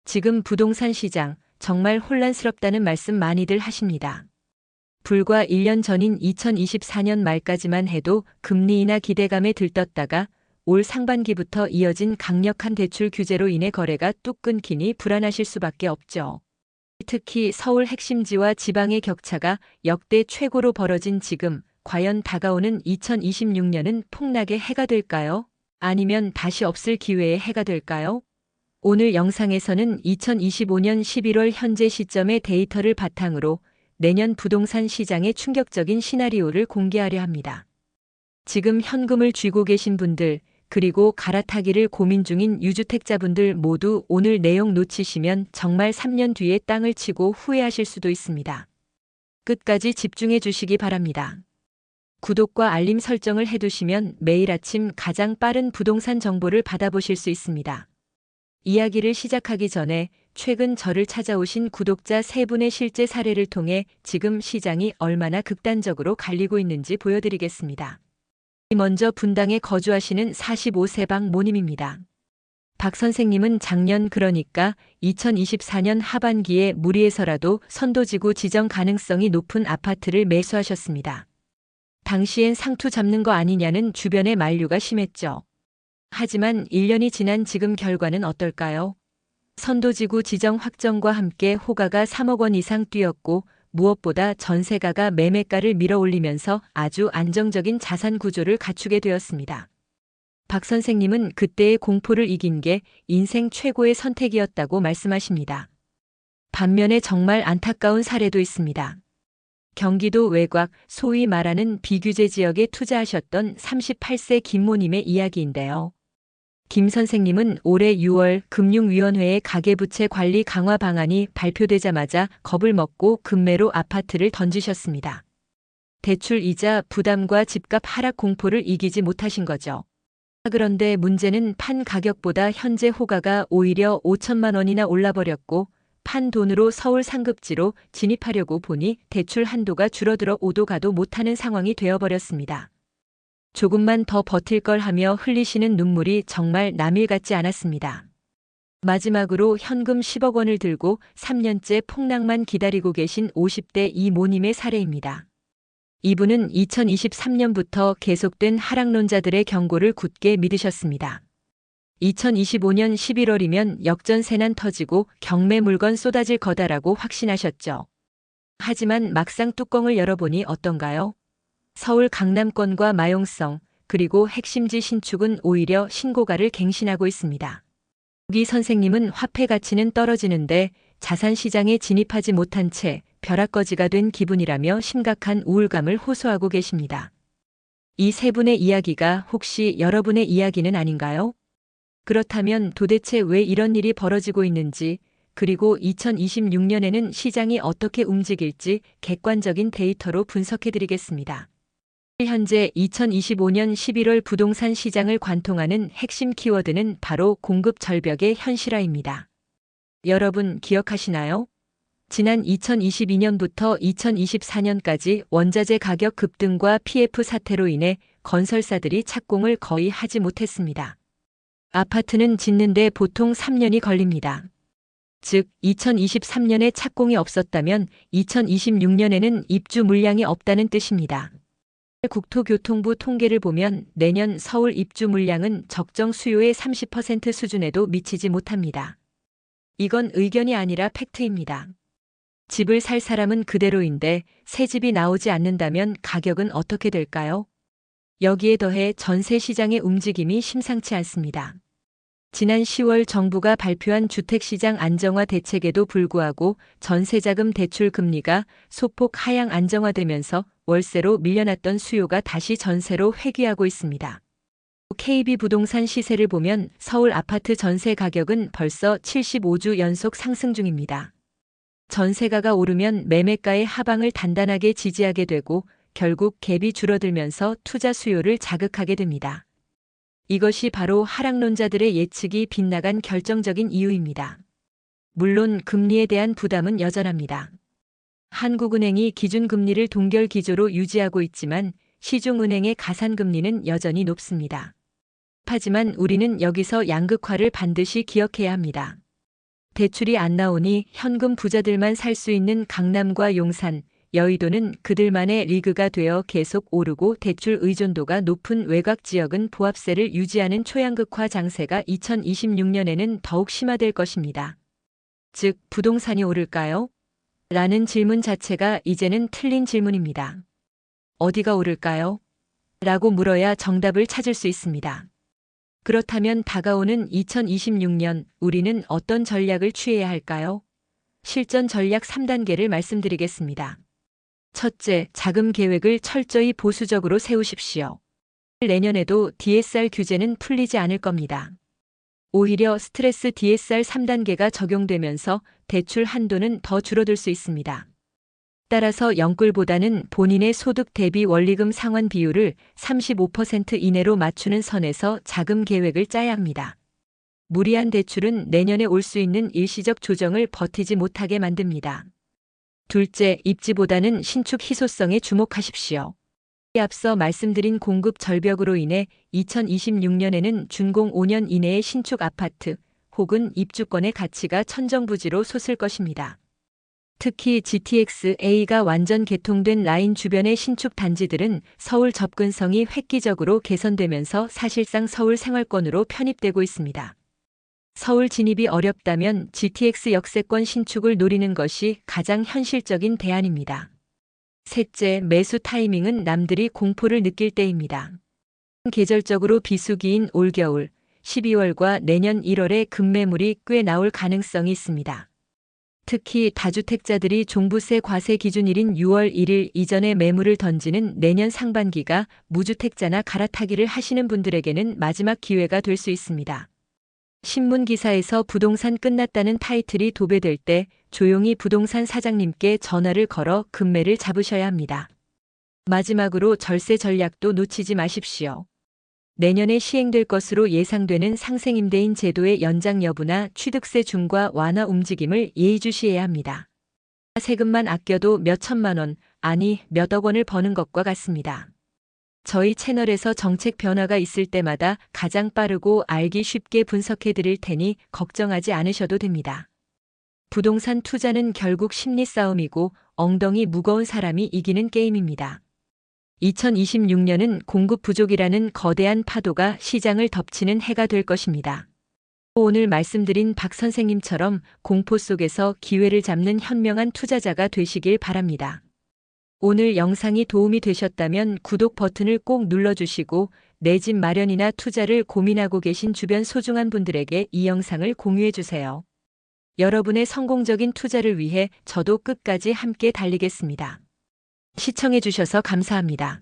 지금 부동산 시장 정말 혼란스럽다는 말씀 많이들 하십니다. 불과 1년 전인 2024년 말까지만 해도 금리 인하 기대감에 들떴다가 올 상반기부터 이어진 강력한 대출 규제로 인해 거래가 뚝 끊기니 불안하실 수밖에 없죠. 특히 서울 핵심지와 지방의 격차가 역대 최고로 벌어진 지금 과연 다가오는 2026년은 폭락의 해가 될까요? 아니면 다시 없을 기회의 해가 될까요? 오늘 영상에서는 2025년 11월 현재 시점의 데이터를 바탕으로 내년 부동산 시장의 충격적인 시나리오를 공개하려 합니다. 지금 현금을 쥐고 계신 분들, 그리고 갈아타기를 고민 중인 유주택자분들 모두 오늘 내용 놓치시면 정말 3년 뒤에 땅을 치고 후회하실 수도 있습니다. 끝까지 집중해 주시기 바랍니다. 구독과 알림 설정을 해두시면 매일 아침 가장 빠른 부동산 정보를 받아보실 수 있습니다. 이야기를 시작하기 전에 최근 저를 찾아오신 구독자 3분의 실제 사례를 통해 지금 시장이 얼마나 극단적으로 갈리고 있는지 보여드리겠습니다. 먼저 분당에 거주하시는 45세 박 모님입니다. 박 선생님은 작년 그러니까 2024년 하반기에 무리해서라도 선도지구 지정 가능성이 높은 아파트를 매수하셨습니다. 당시엔 상투 잡는 거 아니냐는 주변의 만류가 심했죠. 하지만 1년이 지난 지금 결과는 어떨까요? 선도지구 지정 확정과 함께 호가가 3억 원 이상 뛰었고 무엇보다 전세가가 매매가를 밀어올리면서 아주 안정적인 자산 구조를 갖추게 되었습니다. 박 선생님은 그때의 공포를 이긴 게 인생 최고의 선택이었다고 말씀하십니다. 반면에 정말 안타까운 사례도 있습니다. 경기도 외곽, 소위 말하는 비규제 지역에 투자하셨던 38세 김모님의 이야기인데요. 김 선생님은 올해 6월 금융위원회의 가계부채 관리 강화 방안이 발표되자마자 겁을 먹고 급매로 아파트를 던지셨습니다. 대출 이자 부담과 집값 하락 공포를 이기지 못하신 거죠. 그런데 문제는 판 가격보다 현재 호가가 오히려 5천만 원이나 올라버렸고 판 돈으로 서울 상급지로 진입하려고 보니 대출 한도가 줄어들어 오도 가도 못하는 상황이 되어버렸습니다. 조금만 더 버틸 걸 하며 흘리시는 눈물이 정말 남일 같지 않았습니다. 마지막으로 현금 10억 원을 들고 3년째 폭락만 기다리고 계신 50대 이 모님의 사례입니다. 이분은 2023년부터 계속된 하락론자들의 경고를 굳게 믿으셨습니다. 2025년 11월이면 역전세난 터지고 경매 물건 쏟아질 거다라고 확신하셨죠. 하지만 막상 뚜껑을 열어보니 어떤가요? 서울 강남권과 마용성, 그리고 핵심지 신축은 오히려 신고가를 갱신하고 있습니다. 이 선생님은 화폐 가치는 떨어지는데 자산시장에 진입하지 못한 채 벼락거지가 된 기분이라며 심각한 우울감을 호소하고 계십니다. 이 세 분의 이야기가 혹시 여러분의 이야기는 아닌가요? 그렇다면 도대체 왜 이런 일이 벌어지고 있는지, 그리고 2026년에는 시장이 어떻게 움직일지 객관적인 데이터로 분석해드리겠습니다. 현재 2025년 11월 부동산 시장을 관통하는 핵심 키워드는 바로 공급 절벽의 현실화입니다. 여러분 기억하시나요? 지난 2022년부터 2024년까지 원자재 가격 급등과 PF 사태로 인해 건설사들이 착공을 거의 하지 못했습니다. 아파트는 짓는데 보통 3년이 걸립니다. 즉 2023년에 착공이 없었다면 2026년에는 입주 물량이 없다는 뜻입니다. 국토교통부 통계를 보면 내년 서울 입주 물량은 적정 수요의 30% 수준에도 미치지 못합니다. 이건 의견이 아니라 팩트입니다. 집을 살 사람은 그대로인데 새 집이 나오지 않는다면 가격은 어떻게 될까요? 여기에 더해 전세 시장의 움직임이 심상치 않습니다. 지난 10월 정부가 발표한 주택시장 안정화 대책에도 불구하고 전세자금 대출 금리가 소폭 하향 안정화되면서 월세로 밀려났던 수요가 다시 전세로 회귀하고 있습니다. KB부동산 시세를 보면 서울 아파트 전세 가격은 벌써 75주 연속 상승 중입니다. 전세가가 오르면 매매가의 하방을 단단하게 지지하게 되고 결국 갭이 줄어들면서 투자 수요를 자극하게 됩니다. 이것이 바로 하락론자들의 예측이 빗나간 결정적인 이유입니다. 물론 금리에 대한 부담은 여전합니다. 한국은행이 기준금리를 동결 기조로 유지하고 있지만 시중은행의 가산금리는 여전히 높습니다. 하지만 우리는 여기서 양극화를 반드시 기억해야 합니다. 대출이 안 나오니 현금 부자들만 살 수 있는 강남과 용산, 여의도는 그들만의 리그가 되어 계속 오르고 대출 의존도가 높은 외곽 지역은 보합세를 유지하는 초양극화 장세가 2026년에는 더욱 심화될 것입니다. 즉, 부동산이 오를까요? 라는 질문 자체가 이제는 틀린 질문입니다. 어디가 오를까요? 라고 물어야 정답을 찾을 수 있습니다. 그렇다면 다가오는 2026년 우리는 어떤 전략을 취해야 할까요? 실전 전략 3단계를 말씀드리겠습니다. 첫째, 자금 계획을 철저히 보수적으로 세우십시오. 내년에도 DSR 규제는 풀리지 않을 겁니다. 오히려 스트레스 DSR 3단계가 적용되면서 대출 한도는 더 줄어들 수 있습니다. 따라서 영끌보다는 본인의 소득 대비 원리금 상환 비율을 35% 이내로 맞추는 선에서 자금 계획을 짜야 합니다. 무리한 대출은 내년에 올 수 있는 일시적 조정을 버티지 못하게 만듭니다. 둘째, 입지보다는 신축 희소성에 주목하십시오. 앞서 말씀드린 공급 절벽으로 인해 2026년에는 준공 5년 이내의 신축 아파트 혹은 입주권의 가치가 천정부지로 솟을 것입니다. 특히 GTX-A가 완전 개통된 라인 주변의 신축 단지들은 서울 접근성이 획기적으로 개선되면서 사실상 서울 생활권으로 편입되고 있습니다. 서울 진입이 어렵다면 GTX 역세권 신축을 노리는 것이 가장 현실적인 대안입니다. 셋째, 매수 타이밍은 남들이 공포를 느낄 때입니다. 계절적으로 비수기인 올겨울, 12월과 내년 1월에 급매물이 꽤 나올 가능성이 있습니다. 특히 다주택자들이 종부세 과세 기준일인 6월 1일 이전에 매물을 던지는 내년 상반기가 무주택자나 갈아타기를 하시는 분들에게는 마지막 기회가 될 수 있습니다. 신문 기사에서 부동산 끝났다는 타이틀이 도배될 때 조용히 부동산 사장님께 전화를 걸어 급매를 잡으셔야 합니다. 마지막으로 절세 전략도 놓치지 마십시오. 내년에 시행될 것으로 예상되는 상생임대인 제도의 연장 여부나 취득세 중과 완화 움직임을 예의주시해야 합니다. 세금만 아껴도 몇 천만 원, 아니 몇억 원을 버는 것과 같습니다. 저희 채널에서 정책 변화가 있을 때마다 가장 빠르고 알기 쉽게 분석해 드릴 테니 걱정하지 않으셔도 됩니다. 부동산 투자는 결국 심리 싸움이고 엉덩이 무거운 사람이 이기는 게임입니다. 2026년은 공급 부족이라는 거대한 파도가 시장을 덮치는 해가 될 것입니다. 오늘 말씀드린 박 선생님처럼 공포 속에서 기회를 잡는 현명한 투자자가 되시길 바랍니다. 오늘 영상이 도움이 되셨다면 구독 버튼을 꼭 눌러주시고 내 집 마련이나 투자를 고민하고 계신 주변 소중한 분들에게 이 영상을 공유해주세요. 여러분의 성공적인 투자를 위해 저도 끝까지 함께 달리겠습니다. 시청해주셔서 감사합니다.